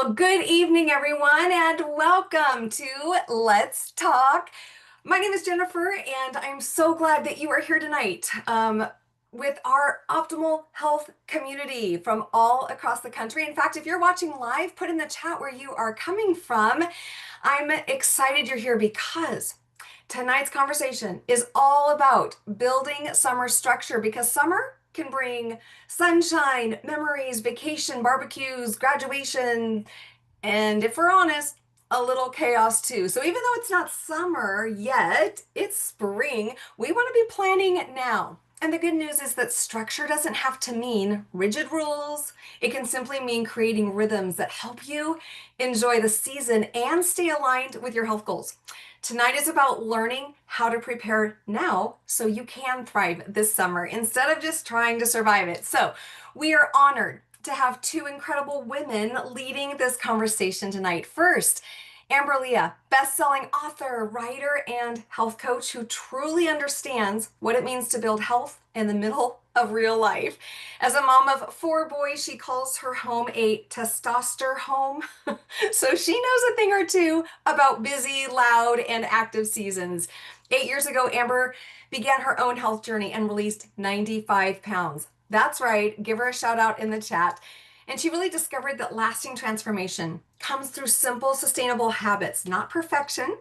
Well, good evening, everyone, and welcome to Let's Talk. My name is Jennifer, and I'm so glad that you are here tonight with our optimal health community from all across the country. In fact, if you're watching live, put in the chat where you are coming from. I'm excited you're here because tonight's conversation is all about building summer structure because summer can bring sunshine, memories, vacation, barbecues, graduation, and if we're honest, a little chaos too. So even though it's not summer yet, it's spring, we want to be planning it now. And the good news is that structure doesn't have to mean rigid rules. It can simply mean creating rhythms that help you enjoy the season and stay aligned with your health goals. Tonight is about learning how to prepare now so you can thrive this summer instead of just trying to survive it. So we are honored to have two incredible women leading this conversation tonight. First, Amber Leah, best-selling author, writer, and health coach who truly understands what it means to build health in the middle of real life. As a mom of four boys, she calls her home a testosterone home. So she knows a thing or two about busy, loud, and active seasons. 8 years ago, Amber began her own health journey and released 95 pounds. That's right, give her a shout out in the chat. And she really discovered that lasting transformation comes through simple, sustainable habits, not perfection.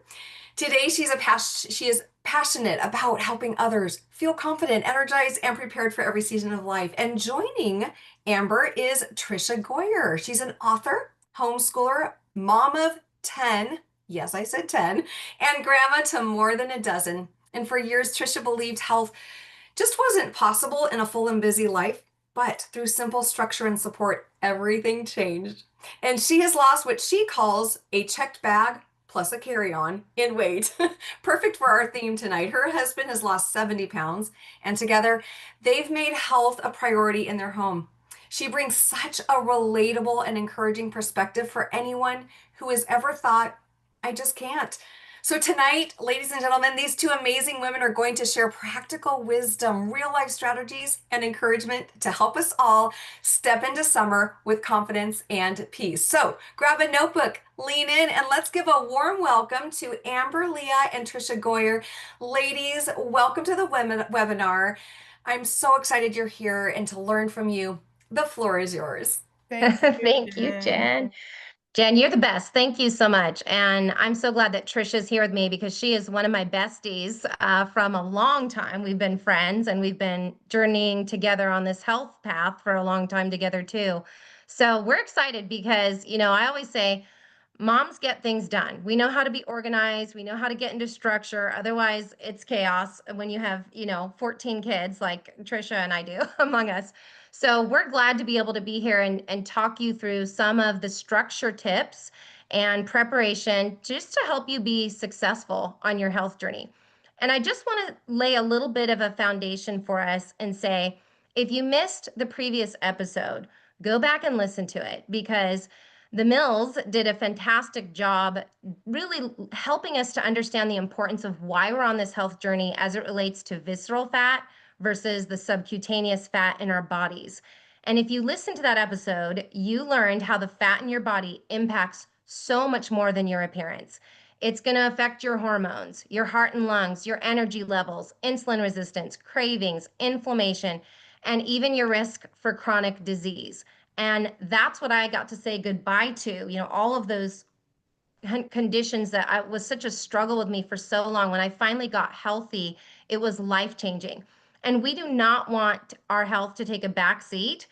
Today, she is passionate about helping others feel confident, energized, and prepared for every season of life. And joining Amber is Tricia Goyer. She's an author, homeschooler, mom of 10, yes, I said 10, and grandma to more than a dozen. And for years, Tricia believed health just wasn't possible in a full and busy life. But through simple structure and support, everything changed. And she has lost what she calls a checked bag plus a carry-on in weight. Perfect for our theme tonight. Her husband has lost 70 pounds, and together they've made health a priority in their home. She brings such a relatable and encouraging perspective for anyone who has ever thought, I just can't. So tonight, ladies and gentlemen, these two amazing women are going to share practical wisdom, real life strategies, and encouragement to help us all step into summer with confidence and peace. So grab a notebook, lean in, and let's give a warm welcome to Amber Leah and Tricia Goyer. Ladies, welcome to the webinar. I'm so excited you're here and to learn from you. The floor is yours. Thank you, Thank you, Jen. Jen, you're the best. Thank you so much. And I'm so glad that Trisha's here with me because she is one of my besties from a long time. We've been friends and we've been journeying together on this health path for a long time together too. So we're excited because, I always say moms get things done. We know how to be organized. We know how to get into structure. Otherwise, it's chaos when you have, 14 kids like Trisha and I do among us. So we're glad to be able to be here and talk you through some of the structure tips and preparation just to help you be successful on your health journey. And I just want to lay a little bit of a foundation for us and say, if you missed the previous episode, go back and listen to it because the Mills did a fantastic job really helping us to understand the importance of why we're on this health journey as it relates to visceral fat versus the subcutaneous fat in our bodies. And if you listen to that episode, you learned how the fat in your body impacts so much more than your appearance. It's going to affect your hormones, your heart and lungs, your energy levels, insulin resistance, cravings, inflammation, and even your risk for chronic disease. And that's what I got to say goodbye to, all of those conditions that was such a struggle with me for so long. When I finally got healthy, it was life-changing. And we do not want our health to take a back seat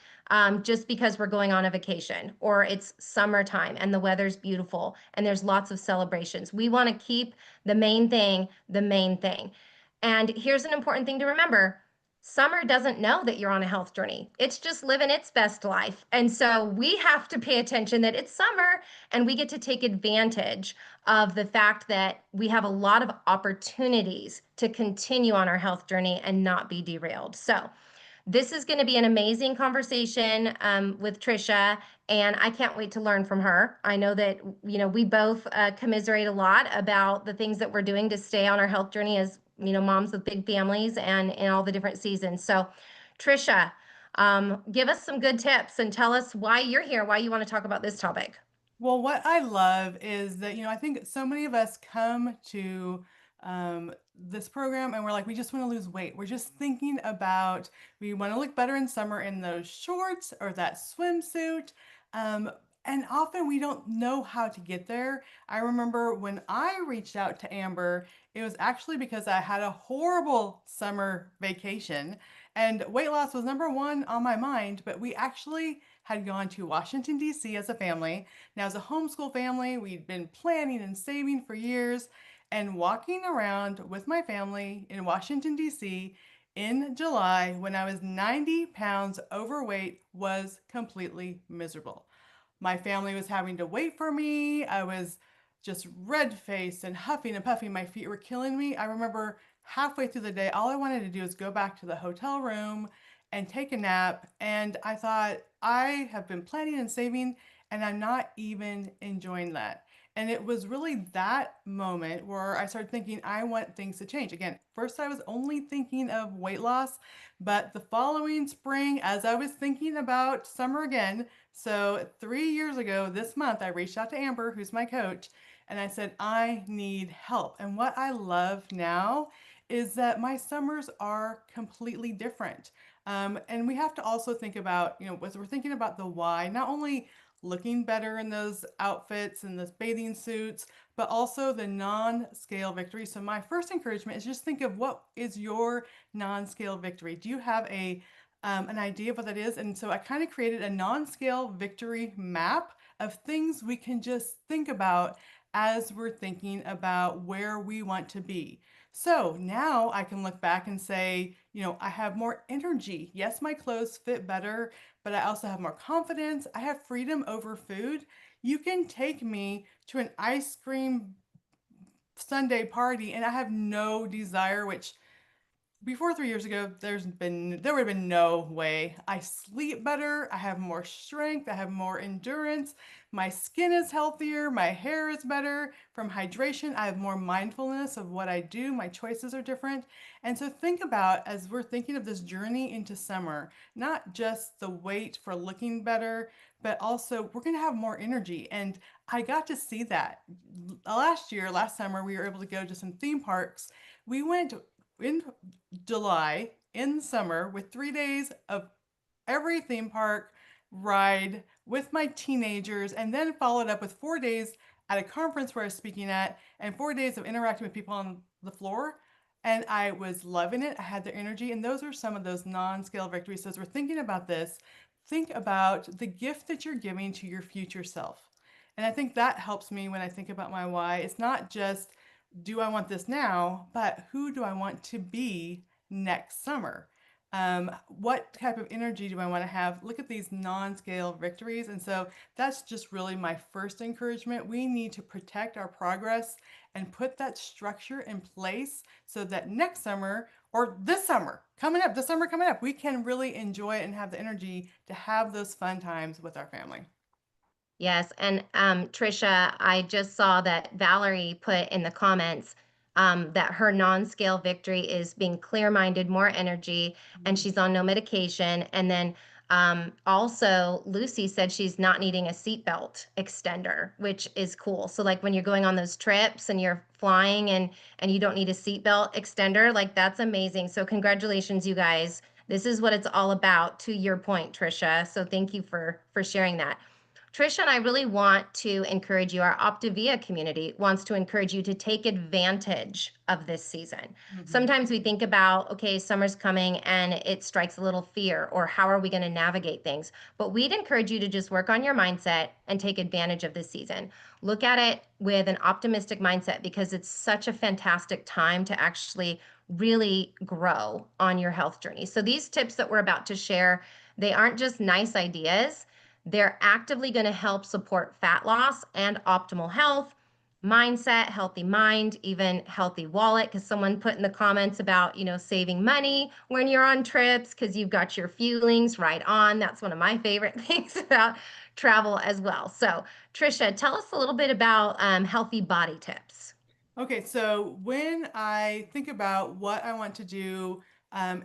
just because we're going on a vacation or it's summertime and the weather's beautiful and there's lots of celebrations. We want to keep the main thing, the main thing. And here's an important thing to remember. Summer doesn't know that you're on a health journey. It's just living its best life. And so we have to pay attention that it's summer and we get to take advantage of the fact that we have a lot of opportunities to continue on our health journey and not be derailed. So this is going to be an amazing conversation with Tricia, and I can't wait to learn from her. I know that, we both commiserate a lot about the things that we're doing to stay on our health journey as, moms with big families and in all the different seasons. So Tricia, give us some good tips and tell us why you're here, why you want to talk about this topic. Well, what I love is that, I think so many of us come to this program and we're like, we just want to lose weight. We're just thinking about, we want to look better in summer in those shorts or that swimsuit. Um, and often we don't know how to get there. I remember when I reached out to Amber, it was actually because I had a horrible summer vacation and weight loss was number one on my mind, but we actually had gone to Washington, D.C. as a family. Now, as a homeschool family, we'd been planning and saving for years, and walking around with my family in Washington, D.C. in July when I was 90 pounds overweight was completely miserable. My family was having to wait for me. I was just red faced and huffing and puffing. My feet were killing me. I remember halfway through the day, all I wanted to do was go back to the hotel room and take a nap. And I thought, I have been planning and saving, and I'm not even enjoying that. And it was really that moment where I started thinking, I want things to change. Again, first I was only thinking of weight loss, but the following spring, as I was thinking about summer again, so 3 years ago this month, I reached out to Amber, who's my coach, and I said, I need help. And what I love now is that my summers are completely different. And we have to also think about, as we're thinking about the why, not only looking better in those outfits and those bathing suits, but also the non-scale victory. So my first encouragement is just think of what is your non-scale victory. Do you have an idea of what that is? And so I kind of created a non-scale victory map of things we can just think about as we're thinking about where we want to be. So now I can look back and say, I have more energy. Yes, my clothes fit better, but I also have more confidence. I have freedom over food. You can take me to an ice cream Sunday party and I have no desire, which before 3 years ago, there would have been no way. I sleep better, I have more strength, I have more endurance, my skin is healthier, my hair is better from hydration, I have more mindfulness of what I do, my choices are different. And so think about as we're thinking of this journey into summer, not just the weight for looking better, but also we're gonna have more energy. And I got to see that. Last summer, we were able to go to some theme parks. We went in July in summer with 3 days of every theme park ride with my teenagers, and then followed up with 4 days at a conference where I was speaking at, and 4 days of interacting with people on the floor. And I was loving it. I had their energy, and those are some of those non-scale victories. So as we're thinking about this, think about the gift that you're giving to your future self. And I think that helps me when I think about my why. It's not just do I want this now, but who do I want to be next summer? What type of energy do I want to have? Look at these non-scale victories. And so that's just really my first encouragement. We need to protect our progress and put that structure in place so that next summer or this summer coming up, we can really enjoy it and have the energy to have those fun times with our family. Yes, and Trisha, I just saw that Valerie put in the comments that her non-scale victory is being clear-minded, more energy, and she's on no medication. And then also Lucy said she's not needing a seatbelt extender, which is cool. So like when you're going on those trips and you're flying and you don't need a seatbelt extender, like that's amazing. So congratulations, you guys. This is what it's all about, to your point, Trisha. So thank you for sharing that. Trisha and I really want to encourage you. Our Optavia community wants to encourage you to take advantage of this season. Mhm. Sometimes we think about, okay, summer's coming and it strikes a little fear, or how are we going to navigate things? But we'd encourage you to just work on your mindset and take advantage of this season. Look at it with an optimistic mindset because it's such a fantastic time to actually really grow on your health journey. So these tips that we're about to share, they aren't just nice ideas. They're actively going to help support fat loss and optimal health, mindset, healthy mind, even healthy wallet. Because someone put in the comments about, saving money when you're on trips because you've got your fuelings right on. That's one of my favorite things about travel as well. So, Trisha, tell us a little bit about healthy body tips. Okay, so when I think about what I want to do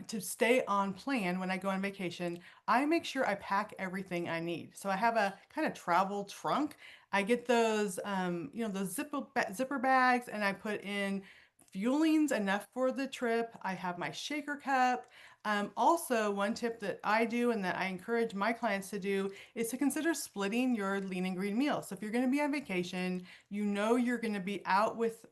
to stay on plan when I go on vacation, I make sure I pack everything I need. So I have a kind of travel trunk. I get those, those zipper bags, and I put in fuelings enough for the trip. I have my shaker cup. Also, one tip that I do and that I encourage my clients to do is to consider splitting your lean and green meals. So if you're going to be on vacation, you know you're going to be out with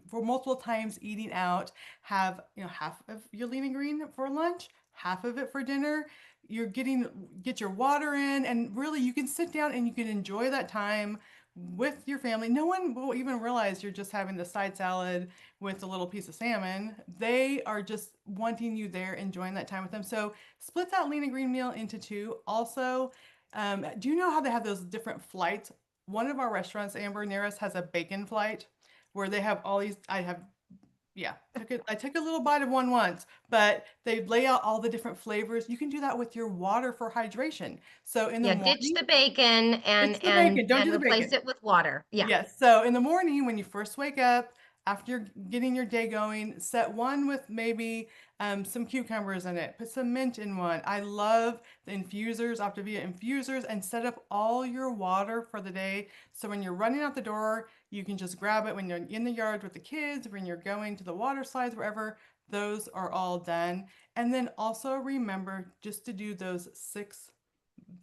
for multiple times eating out. Have half of your lean and green for lunch, half of it for dinner. Get your water in, and really you can sit down and you can enjoy that time with your family. No one will even realize you're just having the side salad with a little piece of salmon. They are just wanting you there, enjoying that time with them. So split that lean and green meal into two. Also, do you know how they have those different flights? One of our restaurants, Amber, near us, has a bacon flight where they have all these. Yeah, I took a little bite of one once, but they lay out all the different flavors. You can do that with your water for hydration. So in the Yeah, ditch morning, the bacon it's and the bacon. Don't do the replace bacon. it with water. Yeah. Yes. So in the morning, when you first wake up, after you're getting your day going, set one with maybe some cucumbers in it. Put some mint in one. I love the infusers, Optavia infusers, and set up all your water for the day. So when you're running out the door, you can just grab it when you're in the yard with the kids, when you're going to the water slides, wherever. Those are all done. And then also remember just to do the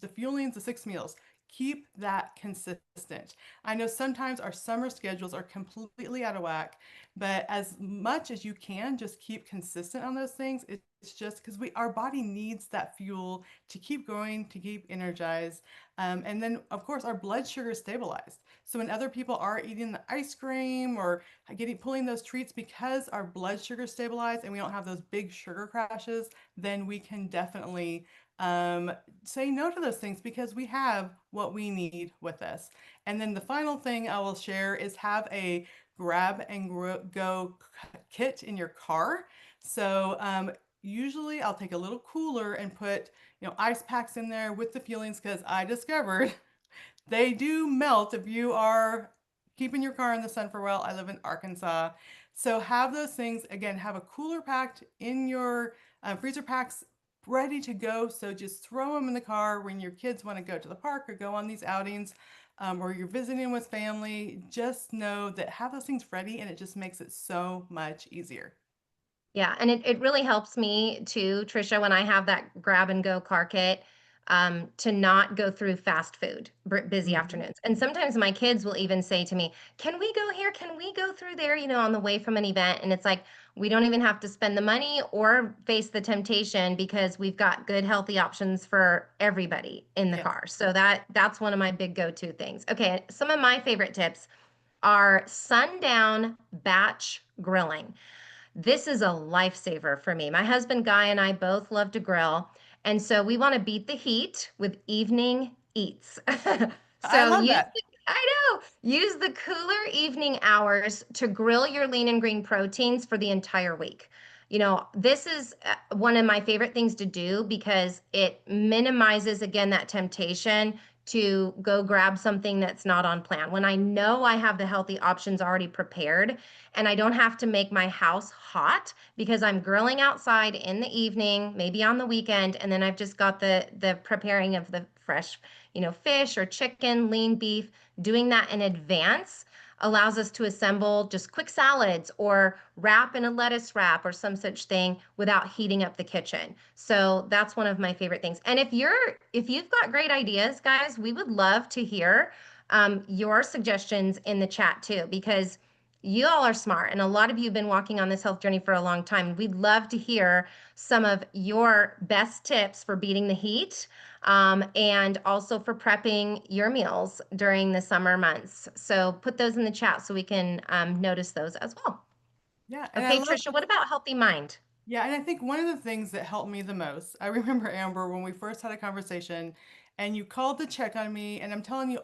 fuelings, the 6 meals. Keep that consistent. I know sometimes our summer schedules are completely out of whack, but as much as you can, just keep consistent on those things. It's just because our body needs that fuel to keep going, to keep energized. And then, of course, our blood sugar is stabilized. So when other people are eating the ice cream or pulling those treats, because our blood sugar is stabilized and we don't have those big sugar crashes, then we can definitely say no to those things because we have what we need with us. And then the final thing I will share is have a grab and go kit in your car. So usually I'll take a little cooler and put ice packs in there with the fuelings, because I discovered they do melt if you are keeping your car in the sun for a while. I live in Arkansas. So have those things, again, have a cooler packed in your freezer packs ready to go. So just throw them in the car when your kids want to go to the park or go on these outings, or you're visiting with family. Just know that have those things ready, and it just makes it so much easier. Yeah, and it really helps me too, Trisha, when I have that grab and go car kit, to not go through fast food, busy Mhm. afternoons. And sometimes my kids will even say to me, "Can we go here? Can we go through there?" On the way from an event. And it's like, we don't even have to spend the money or face the temptation because we've got good, healthy options for everybody in the Yes. car. So that's one of my big go-to things. Okay, some of my favorite tips are sundown batch grilling. This is a lifesaver for me. My husband Guy and I both love to grill, and so we want to beat the heat with evening eats. I So love that. use the cooler evening hours to grill your lean and green proteins for the entire week. This is one of my favorite things to do because it minimizes again that temptation to go grab something that's not on plan. When I know I have the healthy options already prepared, and I don't have to make my house hot because I'm grilling outside in the evening, maybe on the weekend, and then I've just got the preparing of the fresh, fish or chicken, lean beef. Doing that in advance allows us to assemble just quick salads or wrap in a lettuce wrap or some such thing without heating up the kitchen. So that's one of my favorite things. And if you've got great ideas, guys, we would love to hear your suggestions in the chat too, because you all are smart, and a lot of you have been walking on this health journey for a long time. We'd love to hear some of your best tips for beating the heat, and also for prepping your meals during the summer months. So put those in the chat so we can notice those as well. Yeah, and I Okay, love Trisha, what about healthy mind? Yeah, and I think one of the things that helped me the most, I remember Amber when we first had a conversation and you called to check on me, and I'm telling you,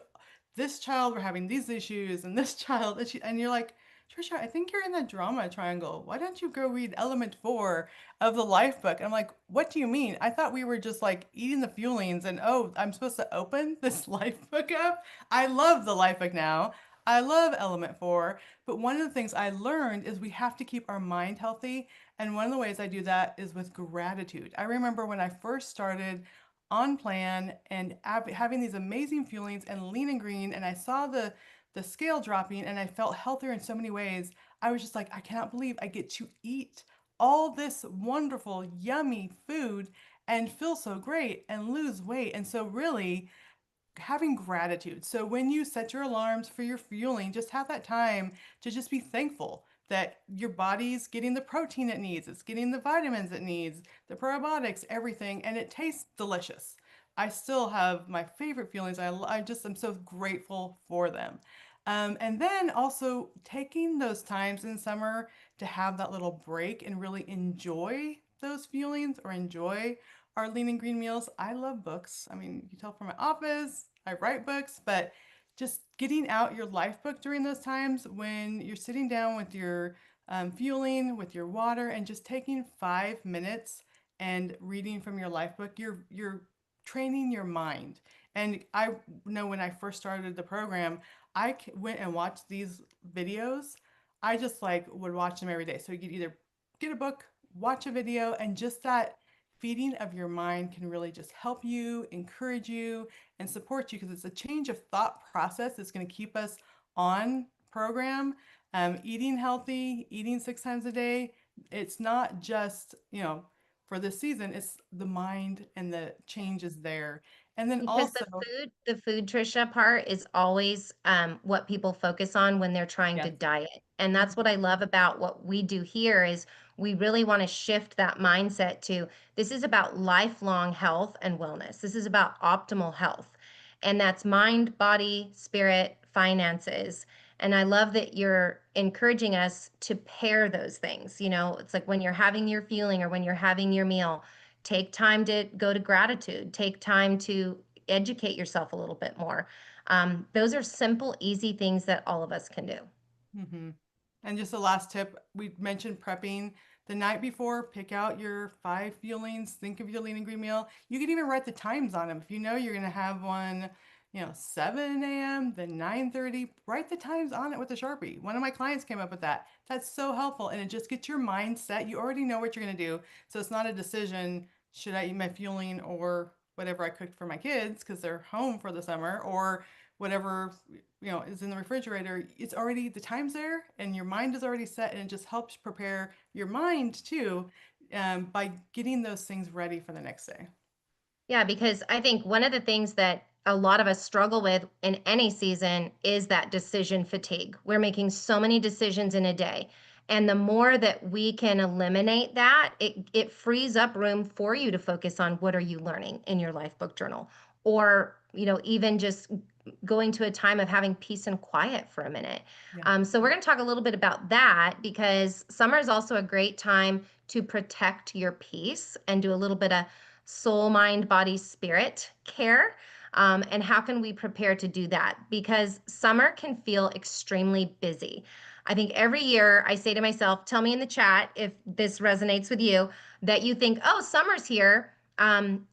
this child, we're having these issues, and this child, and you're like, Trisha, I think you're in that drama triangle. Why don't you go read Element 4 of the Life book? And I'm like, what do you mean? I thought we were just like eating the fuelings, and oh, I'm supposed to open this Life book up? I love the Life book now. I love Element 4, but one of the things I learned is we have to keep our mind healthy, And one of the ways I do that is with gratitude. I remember when I first started on plan and having these amazing feelings and lean and green, and I saw the scale dropping and I felt healthier in so many ways. I was just like, I cannot believe I get to eat all this wonderful, yummy food and feel so great and lose weight. And so really having gratitude. So when you set your alarms for your fueling, just have that time to just be thankful that your body's getting the protein it needs, it's getting the vitamins it needs, the probiotics, everything, and it tastes delicious. I still have my favorite feelings. I just am so grateful for them. And then also taking those times in summer to have that little break and really enjoy those feelings or enjoy our lean and green meals. I love books. I mean, you tell from my office, I write books, but just getting out your life book during those times when you're sitting down with your fueling, with your water, and just taking 5 minutes and reading from your life book, you're training your mind. And I know when I first started the program, went and watched these videos. I just like would watch them every day. So you could either get a book, watch a video, and just that feeding of your mind can really just help you, encourage you, and support you because it's a change of thought process that's going to keep us on program. Eating healthy, eating 6 times a day, it's not just, for this season, it's the mind and the changes there. And then Because also, the food, Trisha, part is always what people focus on when they're trying to yes. diet. And that's what Mhm. I love about what we do here is we really want to shift that mindset to this is about lifelong health and wellness. This is about optimal health. And that's mind, body, spirit, finances. And I love that you're encouraging us to pair those things. You know, it's like when you're having your feeling or when you're having your meal, take time to go to gratitude, take time to educate yourself a little bit more. Those are simple, easy things that all of us can do. hmm And just the last tip, we mentioned prepping the night before. Pick out your 5 fuelings. Think of your lean and green meal. You can even write the times on them. If you know you're going to have one, 7 a.m., then 9:30. Write the times on it with a Sharpie. One of my clients came up with that. That's so helpful, and it just gets your mind set. You already know what you're going to do, so it's not a decision. Should I eat my fueling or whatever I cooked for my kids because they're home for the summer, or whatever is in the refrigerator. It's already, the time's there and your mind is already set, and it just helps prepare your mind too, by getting those things ready for the next day. Yeah, because I think one of the things that a lot of us struggle with in any season is that decision fatigue. We're making so many decisions in a day. And the more that we can eliminate that, it frees up room for you to focus on what are you learning in your life book journal, or, even just going to a time of having peace and quiet for a minute. Yeah. So we're going to talk a little bit about that because summer is also a great time to protect your peace and do a little bit of soul, mind, body, spirit care. And how can we prepare to do that? Because summer can feel extremely busy. I think every year I say to myself, tell me in the chat if this resonates with you, that you think, oh, summer's here.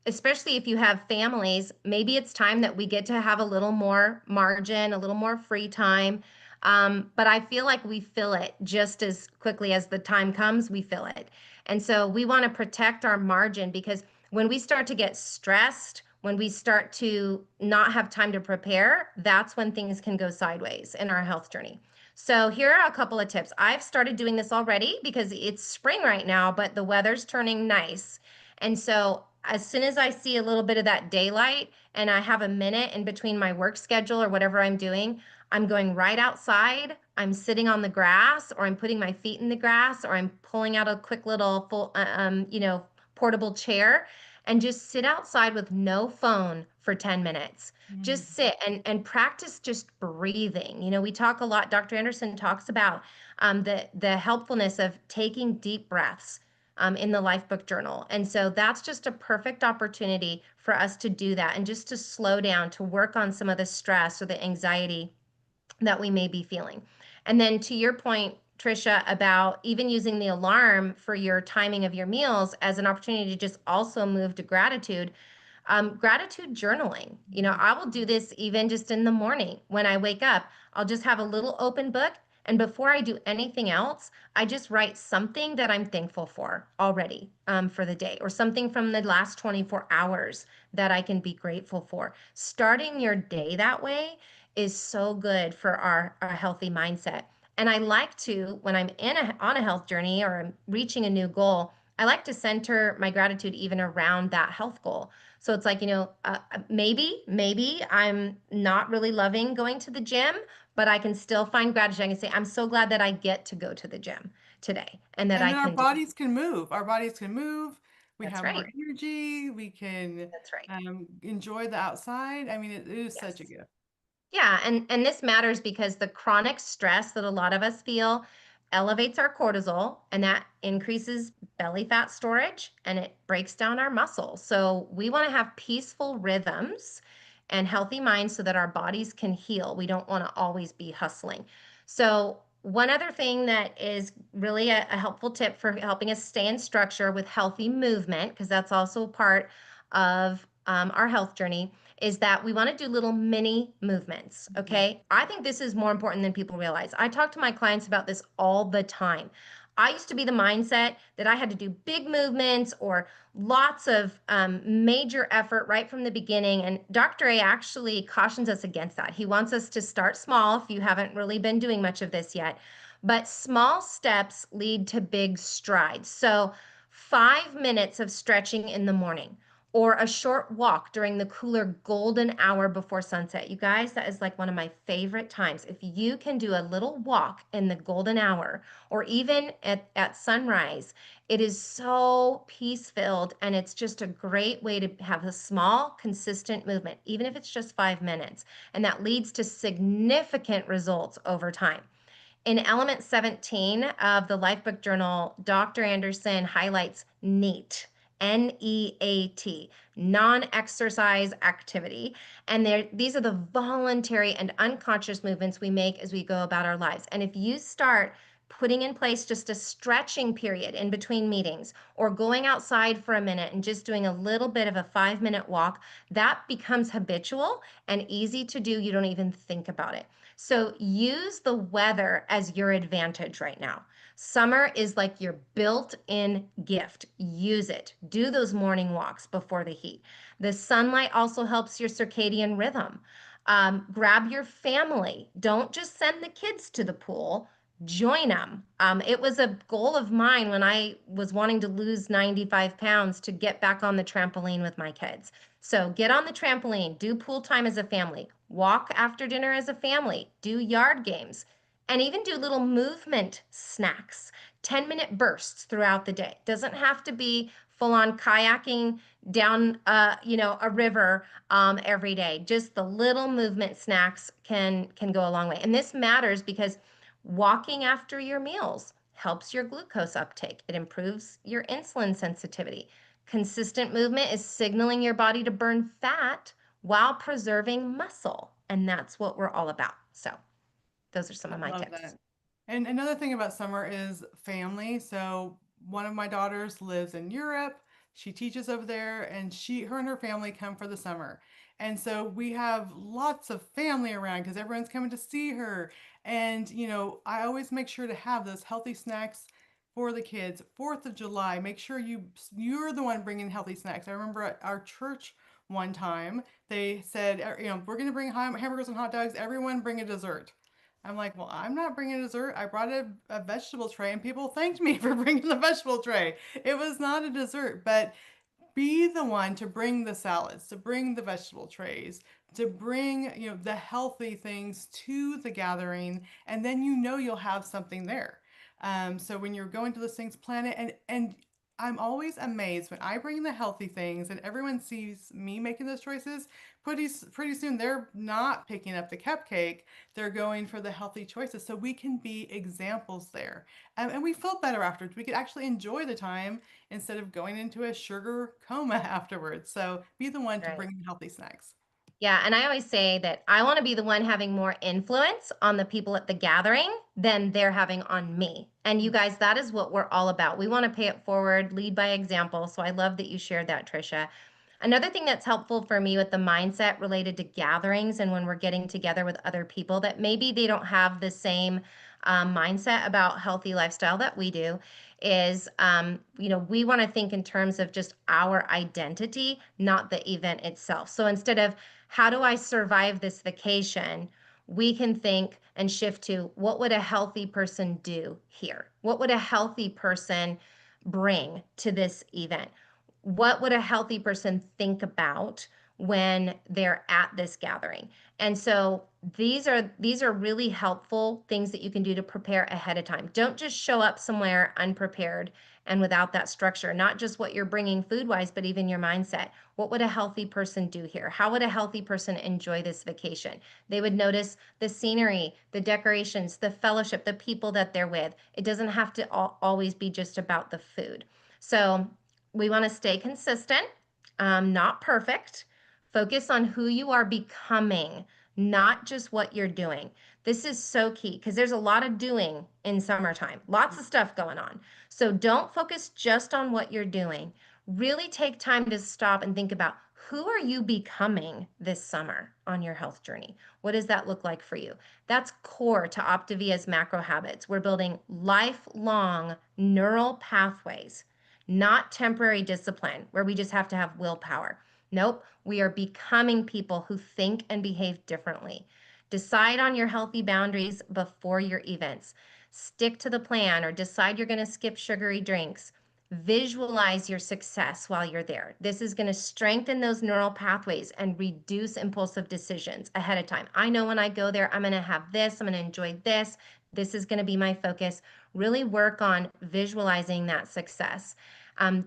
Especially if you have families, maybe it's time that we get to have a little more margin, a little more free time. But I feel like we fill it just as quickly as the time comes, we fill it. And so we want to protect our margin because when we start to get stressed, when we start to not have time to prepare, that's when things can go sideways in our health journey. So here are a couple of tips. I've started doing this already because it's spring right now, but the weather's turning nice. And so as soon as I see a little bit of that daylight and I have a minute in between my work schedule or whatever I'm doing, I'm going right outside. I'm sitting on the grass, or I'm putting my feet in the grass, or I'm pulling out a quick little portable chair and just sit outside with no phone for 10 minutes. Mm. Just sit and practice just breathing. We talk a lot, Dr. Anderson talks about the helpfulness of taking deep breaths in the Lifebook Journal. And so that's just a perfect opportunity for us to do that and just to slow down, to work on some of the stress or the anxiety that we may be feeling. And then to your point, Trisha, about even using the alarm for your timing of your meals as an opportunity to just also move to gratitude. Gratitude journaling. I will do this even just in the morning when I wake up. I'll just have a little open book And before I do anything else, I just write something that I'm thankful for already for the day, or something from the last 24 hours that I can be grateful for. Starting your day that way is so good for our healthy mindset. And I like to, when I'm on a health journey or I'm reaching a new goal, I like to center my gratitude even around that health goal. So it's like, maybe I'm not really loving going to the gym, but I can still find gratitude. I can say, I'm so glad that I get to go to the gym today and that And I then our can do. bodies can move. Our bodies can move. We That's have more right. energy. We can That's right. enjoy the outside. I mean, it is such a Yes. gift. Yeah, and this matters because the chronic stress that a lot of us feel elevates our cortisol, and that increases belly fat storage and it breaks down our muscles. So we want to have peaceful rhythms and healthy minds so that our bodies can heal. We don't want to always be hustling. So one other thing that is really a helpful tip for helping us stay in structure with healthy movement, because that's also part of our health journey, is that we want to do little mini movements. Mhm. Okay. I think this is more important than people realize. I talk to my clients about this all the time. I used to be the mindset that I had to do big movements or lots of major effort right from the beginning. And Dr. A actually cautions us against that. He wants us to start small if you haven't really been doing much of this yet. But small steps lead to big strides. So, 5 minutes of stretching in the morning, or a short walk during the cooler golden hour before sunset. You guys, that is like one of my favorite times. If you can do a little walk in the golden hour or even at sunrise, it is so peace filled, and it's just a great way to have a small, consistent movement, even if it's just 5 minutes. And that leads to significant results over time. In element 17 of the Lifebook Journal, Dr. Anderson highlights NEAT, NEAT, non-exercise activity. And these are the voluntary and unconscious movements we make as we go about our lives. And if you start putting in place just a stretching period in between meetings, or going outside for a minute and just doing a little bit of a 5-minute walk, that becomes habitual and easy to do. You don't even think about it. So use the weather as your advantage right now. Summer is like your built-in gift. Use it. Do those morning walks before the heat. The sunlight also helps your circadian rhythm. Grab your family. Don't just send the kids to the pool. Join them. It was a goal of mine when I was wanting to lose 95 pounds to get back on the trampoline with my kids. So get on the trampoline, do pool time as a family, walk after dinner as a family, do yard games, and even do little movement snacks, 10-minute bursts throughout the day. Doesn't have to be full on kayaking down a river every day. Just the little movement snacks can go a long way. And this matters because walking after your meals helps your glucose uptake. It improves your insulin sensitivity. Consistent movement is signaling your body to burn fat while preserving muscle. And that's what we're all about. So, those are some I of my love tips. that. And another thing about summer is family. So one of my daughters lives in Europe. She teaches over there, and her and her family come for the summer. And so we have lots of family around because everyone's coming to see her. And, I always make sure to have those healthy snacks for the kids. 4th of July, make sure you're the one bringing healthy snacks. I remember at our church one time, they said, we're going to bring hamburgers and hot dogs. Everyone bring a dessert. I'm like, well, I'm not bringing dessert. I brought a vegetable tray, and people thanked me for bringing the vegetable tray. It was not a dessert, but be the one to bring the salads, to bring the vegetable trays, to bring, the healthy things to the gathering, and then you'll have something there. So when you're going to those things, plan it, and I'm always amazed when I bring the healthy things and everyone sees me making those choices. Pretty soon they're not picking up the cupcake; they're going for the healthy choices. So we can be examples there, and we feel better afterwards. We could actually enjoy the time instead of going into a sugar coma afterwards. So be the one to Right. bring the healthy snacks. Yeah, and I always say that I want to be the one having more influence on the people at the gathering than they're having on me. And you guys, that is what we're all about. We want to pay it forward, lead by example. So I love that you shared that, Trisha. Another thing that's helpful for me with the mindset related to gatherings and when we're getting together with other people that maybe they don't have the same mindset about healthy lifestyle that we do is, we want to think in terms of just our identity, not the event itself. So instead of how do I survive this vacation, we can think and shift to what would a healthy person do here? What would a healthy person bring to this event? What would a healthy person think about when they're at this gathering? And so these are really helpful things that you can do to prepare ahead of time. Don't just show up somewhere unprepared and without that structure, not just what you're bringing food wise, but even your mindset. What would a healthy person do here? How would a healthy person enjoy this vacation? They would notice the scenery, the decorations, the fellowship, the people that they're with. It doesn't have to always be just about the food. So we want to stay consistent, not perfect. Focus on who you are becoming, not just what you're doing. This is so key because there's a lot of doing in summertime, lots of stuff going on. So don't focus just on what you're doing. Really take time to stop and think about who are you becoming this summer on your health journey? What does that look like for you? That's core to Optavia's macro habits. We're building lifelong neural pathways, not temporary discipline where we just have to have willpower. Nope, we are becoming people who think and behave differently. Decide on your healthy boundaries before your events. Stick to the plan or decide you're going to skip sugary drinks. Visualize your success while you're there. This is going to strengthen those neural pathways and reduce impulsive decisions ahead of time. I know when I go there, I'm going to have this, I'm going to enjoy this. This is going to be my focus. Really work on visualizing that success.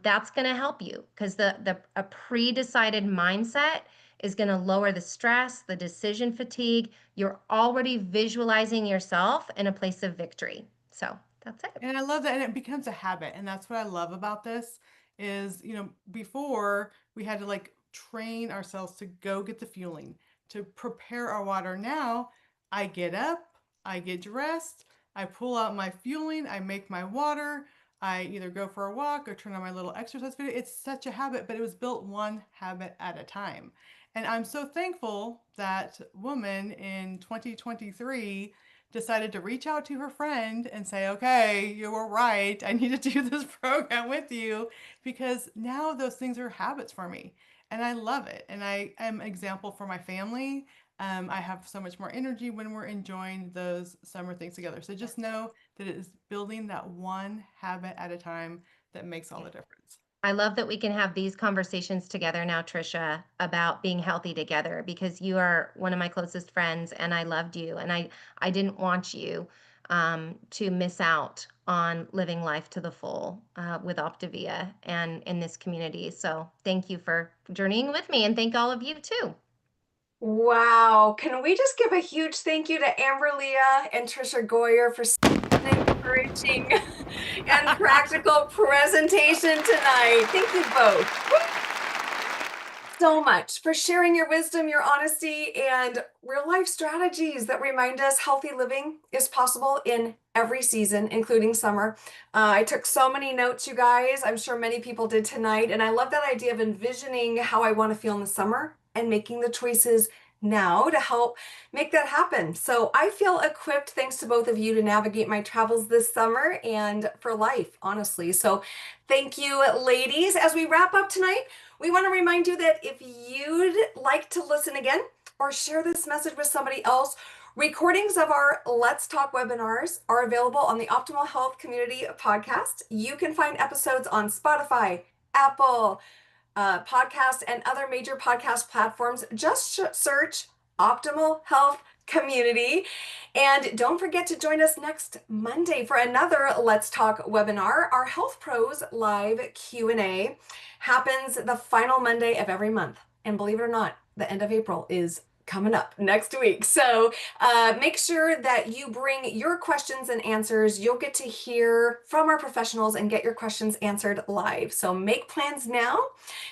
That's going to help you because a pre-decided mindset is going to lower the stress, the decision fatigue. You're already visualizing yourself in a place of victory. So that's it. And I love that. And it becomes a habit. And that's what I love about this is, before we had to like train ourselves to go get the fueling, to prepare our water. Now I get up, I get dressed, I pull out my fueling, I make my water, I either go for a walk or turn on my little exercise video. It's such a habit, but it was built one habit at a time. And I'm so thankful that woman in 2023 decided to reach out to her friend and say, okay, you were right. I need to do this program with you because now those things are habits for me. And I love it. And I am an example for my family. I have so much more energy when we're enjoying those summer things together. So just know that it is building that one habit at a time that makes all the difference. I love that we can have these conversations together now, Trisha, about being healthy together because you are one of my closest friends and I loved you and I didn't want you to miss out on living life to the full with Optavia and in this community. So thank you for journeying with me and thank all of you too. Wow. Can we just give a huge thank you to Amber Leah and Trisha Goyer for such an encouraging and practical presentation tonight. Thank you both so much for sharing your wisdom, your honesty, and real life strategies that remind us healthy living is possible in every season, including summer. I took so many notes, you guys. I'm sure many people did tonight. And I love that idea of envisioning how I want to feel in the summer and making the choices now to help make that happen. So I feel equipped, thanks to both of you, to navigate my travels this summer and for life, honestly. So thank you, ladies. As we wrap up tonight, we want to remind you that if you'd like to listen again or share this message with somebody else, recordings of our Let's Talk webinars are available on the Optimal Health Community podcast. You can find episodes on Spotify, Apple Podcast, and other major podcast platforms. Just search Optimal Health Community. And don't forget to join us next Monday for another Let's Talk webinar. Our Health Pros live Q&A happens the final Monday of every month. And believe it or not, the end of April is coming up next week. So make sure that you bring your questions and answers. You'll get to hear from our professionals and get your questions answered live. So make plans now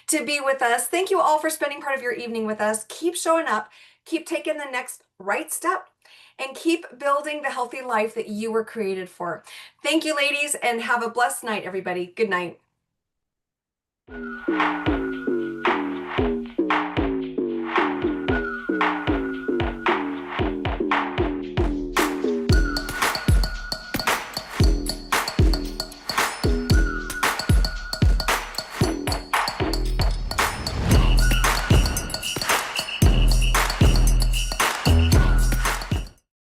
to be with us. Thank you all for spending part of your evening with us. Keep showing up, keep taking the next right step, and keep building the healthy life that you were created for. Thank you, ladies, and have a blessed night, everybody. Good night.